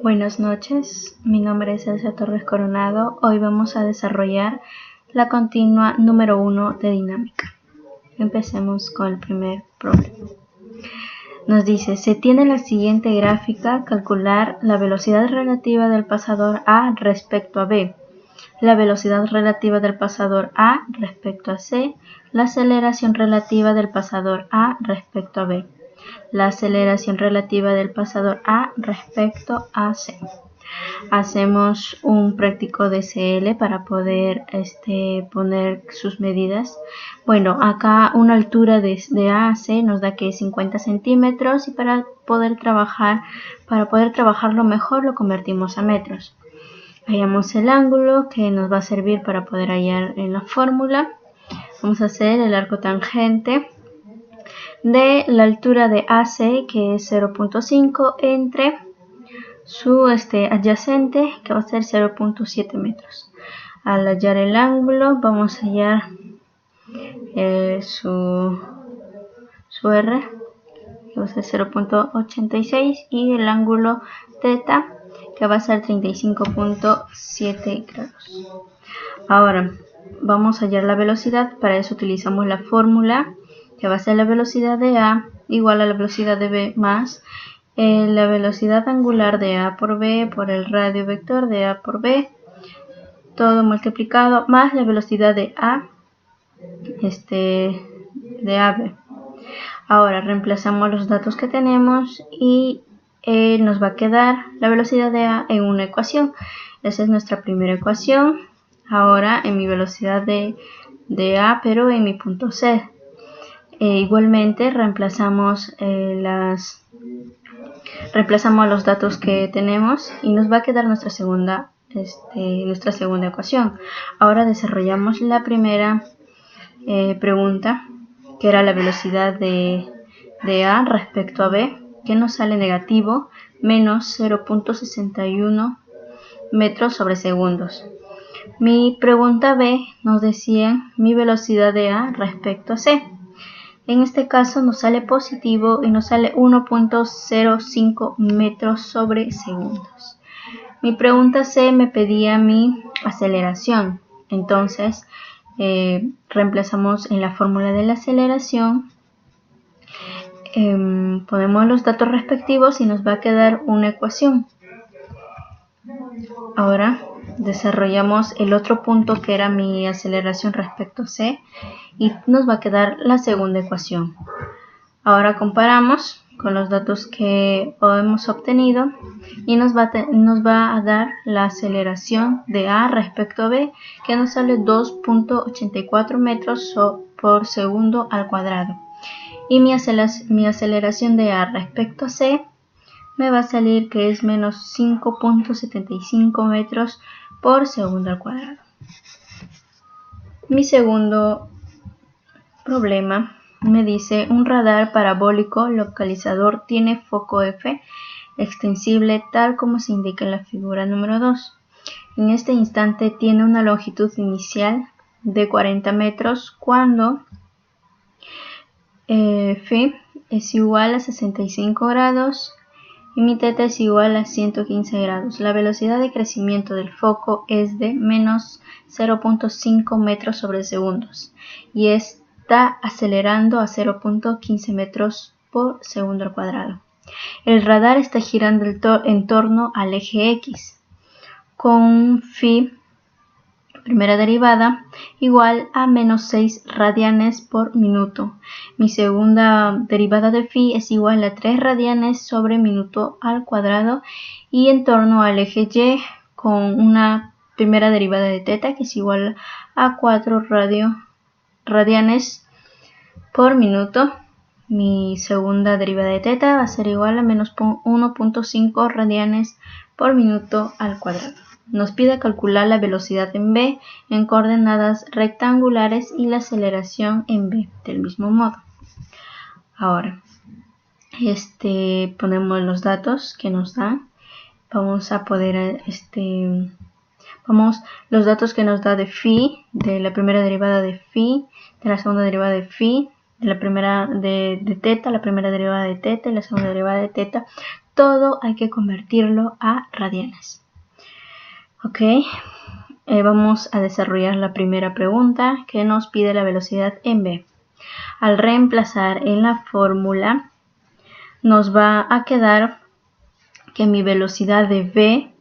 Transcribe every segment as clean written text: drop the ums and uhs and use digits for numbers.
Buenas noches, mi nombre es Elsa Torres Coronado. Hoy vamos a desarrollar la continua número 1 de dinámica. Empecemos con el primer problema. Nos dice, se tiene la siguiente gráfica, calcular la velocidad relativa del pasador A respecto a B, la velocidad relativa del pasador A respecto a C, la aceleración relativa del pasador A respecto a B, la aceleración relativa del pasador A respecto a C. Hacemos un práctico DCL para poder poner sus medidas. Bueno, acá una altura de A a C nos da que es 50 centímetros y para poder trabajarlo mejor lo convertimos a metros. Hallamos el ángulo que nos va a servir para poder hallar en la fórmula. Vamos a hacer el arco tangente de la altura de AC, que es 0.5, entre su adyacente, que va a ser 0.7 metros. Al hallar el ángulo vamos a hallar su R, que va a ser 0.86, y el ángulo θ, que va a ser 35.7 grados. Ahora vamos a hallar la velocidad. Para eso utilizamos la fórmula, que va a ser la velocidad de A igual a la velocidad de B más la velocidad angular de A por B por el radio vector de A por B, todo multiplicado, más la velocidad de A de AB. Ahora reemplazamos los datos que tenemos y nos va a quedar la velocidad de A en una ecuación. Esa es nuestra primera ecuación. Ahora en mi velocidad de A, pero en mi punto C. Igualmente reemplazamos los datos que tenemos y nos va a quedar nuestra segunda ecuación. Ahora desarrollamos la primera pregunta, que era la velocidad de A respecto a B, que nos sale negativo, menos 0.61 metros sobre segundos. Mi pregunta B nos decía mi velocidad de A respecto a C. En este caso nos sale positivo y nos sale 1.05 metros sobre segundos. Mi pregunta C me pedía mi aceleración. Entonces reemplazamos en la fórmula de la aceleración, ponemos los datos respectivos y nos va a quedar una ecuación. Ahora desarrollamos el otro punto, que era mi aceleración respecto a C, y nos va a quedar la segunda ecuación. Ahora comparamos con los datos que hemos obtenido y nos va a dar la aceleración de A respecto a B, que nos sale 2.84 metros por segundo al cuadrado. Y mi aceleración de A respecto a C me va a salir que es menos 5.75 metros por segundo al cuadrado. Mi segundo problema me dice, un radar parabólico localizador tiene foco F extensible tal como se indica en la figura número 2. En este instante tiene una longitud inicial de 40 metros cuando Φ es igual a 65 grados y mi θ es igual a 115 grados. La velocidad de crecimiento del foco es de menos 0.5 metros sobre segundos y está acelerando a 0.15 metros por segundo al cuadrado. El radar está girando en torno al eje X con un Φ primera derivada igual a menos 6 radianes por minuto. Mi segunda derivada de Φ es igual a 3 radianes sobre minuto al cuadrado y en torno al eje Y con una primera derivada de θ que es igual a 4 radianes por minuto. Mi segunda derivada de θ va a ser igual a menos 1.5 radianes por minuto al cuadrado. Nos pide calcular la velocidad en B en coordenadas rectangulares y la aceleración en B del mismo modo. Ahora, ponemos los datos que nos dan. Vamos a poder, los datos que nos da de Φ, de la primera derivada de Φ, de la segunda derivada de Φ, de la primera de θ, la primera derivada de θ y la segunda derivada de θ. todo hay que convertirlo a radianes. Ok, vamos a desarrollar la primera pregunta que nos pide la velocidad en v. Al reemplazar en la fórmula nos va a quedar que mi velocidad de v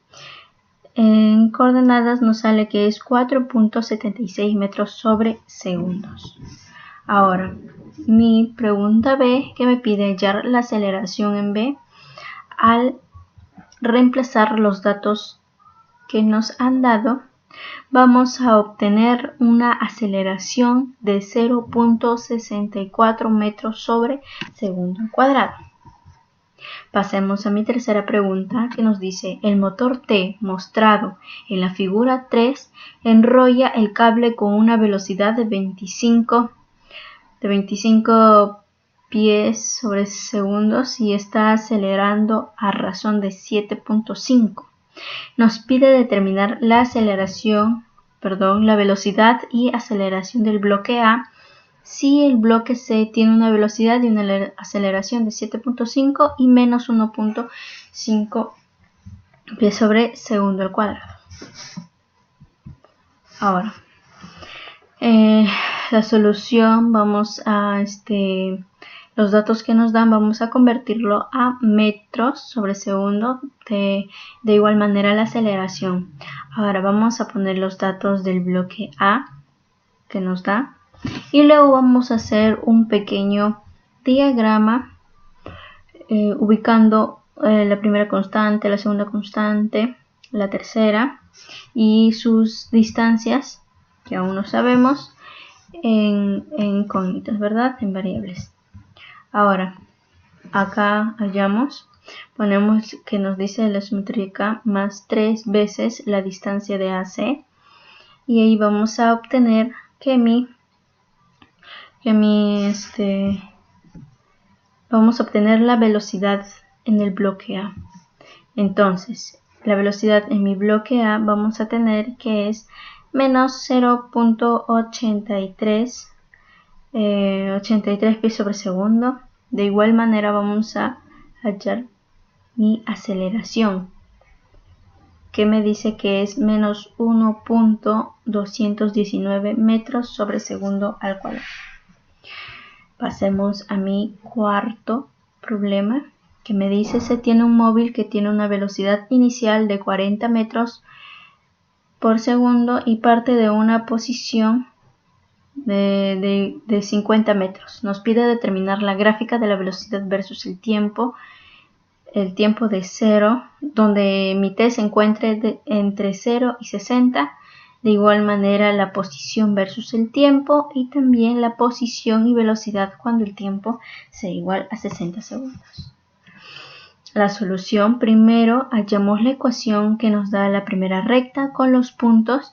en coordenadas nos sale que es 4.76 metros sobre segundos. Ahora, mi pregunta B, que me pide hallar la aceleración en v, al reemplazar los datos que nos han dado, vamos a obtener una aceleración de 0.64 metros sobre segundo al cuadrado. Pasemos a mi tercera pregunta, que nos dice: el motor T mostrado en la figura 3 enrolla el cable con una velocidad de 25 pies sobre segundos y está acelerando a razón de 7.5. Nos pide determinar la velocidad y aceleración del bloque A si el bloque C tiene una velocidad y una aceleración de 7.5 y menos 1.5 pies sobre segundo al cuadrado. Ahora, la solución, vamos a los datos que nos dan, vamos a convertirlo a metros sobre segundo, de igual manera la aceleración. Ahora vamos a poner los datos del bloque A que nos da y luego vamos a hacer un pequeño diagrama ubicando la primera constante, la segunda constante, la tercera y sus distancias, que aún no sabemos, en incógnitas, ¿verdad? En variables. Ahora, acá ponemos que nos dice la simétrica más 3 veces la distancia de AC, y ahí vamos a obtener vamos a obtener la velocidad en el bloque A. Entonces, la velocidad en mi bloque A vamos a tener que es menos 0.83 pies sobre segundo. De igual manera vamos a hallar mi aceleración, que me dice que es menos 1.219 metros sobre segundo al cuadrado. Pasemos a mi cuarto problema, que me dice: se tiene un móvil que tiene una velocidad inicial de 40 metros por segundo y parte de una posición de 50 metros. Nos pide determinar la gráfica de la velocidad versus el tiempo de 0, donde mi t se encuentre entre 0 y 60. De igual manera la posición versus el tiempo y también la posición y velocidad cuando el tiempo sea igual a 60 segundos. La solución: primero hallamos la ecuación que nos da la primera recta con los puntos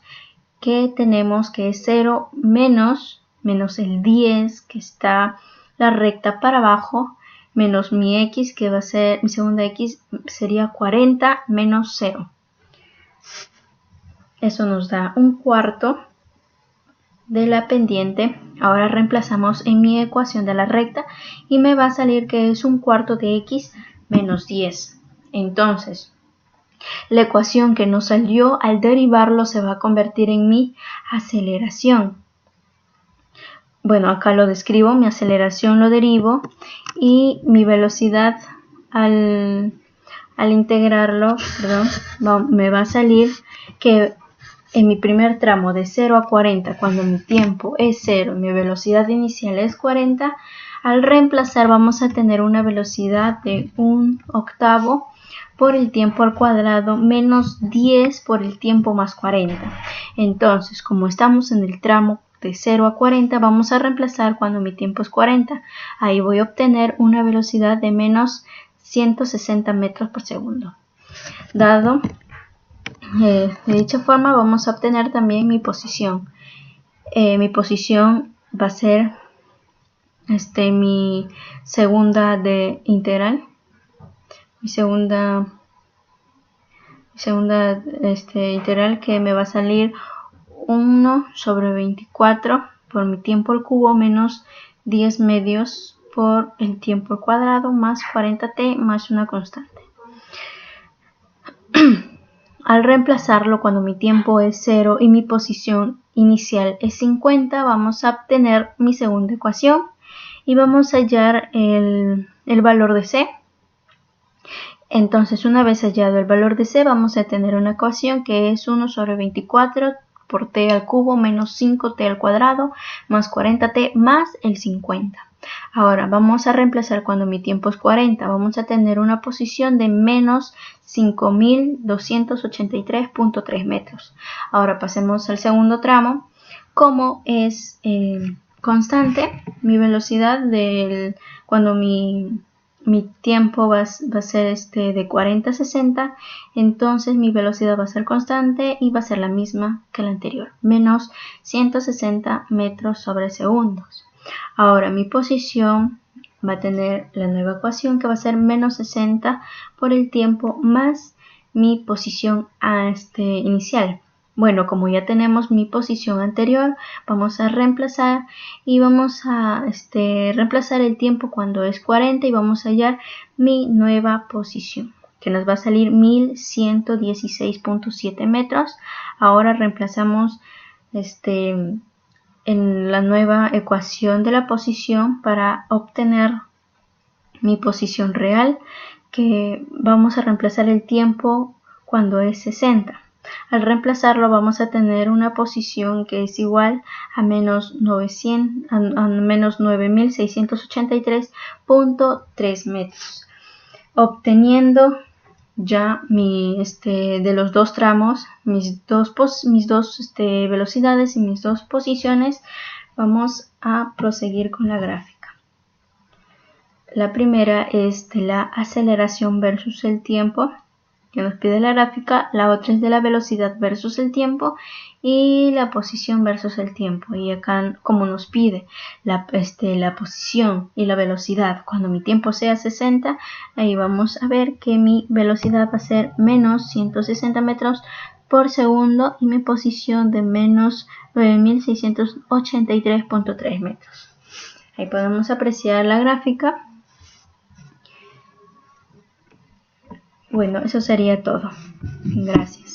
que tenemos, que es 0 menos el 10 que está la recta para abajo, menos mi x, que va a ser mi segunda x, sería 40 menos 0. Eso nos da un cuarto de la pendiente. Ahora reemplazamos en mi ecuación de la recta y me va a salir que es un cuarto de x menos 10. Entonces, la ecuación que nos salió, al derivarlo se va a convertir en mi aceleración. Bueno, acá lo describo: mi aceleración lo derivo y mi velocidad al integrarlo, me va a salir que en mi primer tramo de 0 a 40, cuando mi tiempo es 0 y mi velocidad inicial es 40, al reemplazar vamos a tener una velocidad de 1/8 por el tiempo al cuadrado menos 10 por el tiempo más 40. Entonces, como estamos en el tramo de 0 a 40, vamos a reemplazar cuando mi tiempo es 40. Ahí voy a obtener una velocidad de menos 160 metros por segundo. Dado de dicha forma, vamos a obtener también mi posición. Mi posición va a ser mi segunda de integral. Mi segunda integral, que me va a salir 1 sobre 24 por mi tiempo al cubo menos 10 medios por el tiempo al cuadrado más 40t más una constante. al reemplazarlo cuando mi tiempo es 0 y mi posición inicial es 50, vamos a obtener mi segunda ecuación y vamos a hallar el valor de C. Entonces, una vez hallado el valor de C, vamos a tener una ecuación que es 1 sobre 24 por t al cubo menos 5t al cuadrado más 40t más el 50. Ahora vamos a reemplazar cuando mi tiempo es 40. Vamos a tener una posición de menos 5.283.3 metros. Ahora pasemos al segundo tramo. Como es constante, mi velocidad cuando mi tiempo va a ser de 40 a 60, entonces mi velocidad va a ser constante y va a ser la misma que la anterior, menos 160 metros sobre segundos. Ahora mi posición va a tener la nueva ecuación que va a ser menos 60 por el tiempo más mi posición inicial. Bueno, como ya tenemos mi posición anterior, vamos a reemplazar y vamos a reemplazar el tiempo cuando es 40 y vamos a hallar mi nueva posición, que nos va a salir 1116.7 metros. Ahora reemplazamos en la nueva ecuación de la posición para obtener mi posición real, que vamos a reemplazar el tiempo cuando es 60. Al reemplazarlo vamos a tener una posición que es igual a menos 9.683.3 metros, obteniendo ya de los dos tramos mis dos velocidades y mis dos posiciones. Vamos a proseguir con la gráfica. La primera es de la aceleración versus el tiempo que nos pide la gráfica, la otra es de la velocidad versus el tiempo y la posición versus el tiempo. Y acá, como nos pide la posición y la velocidad cuando mi tiempo sea 60, ahí vamos a ver que mi velocidad va a ser menos 160 metros por segundo y mi posición de menos 9.683.3 metros. Ahí podemos apreciar la gráfica. Bueno, eso sería todo. Gracias.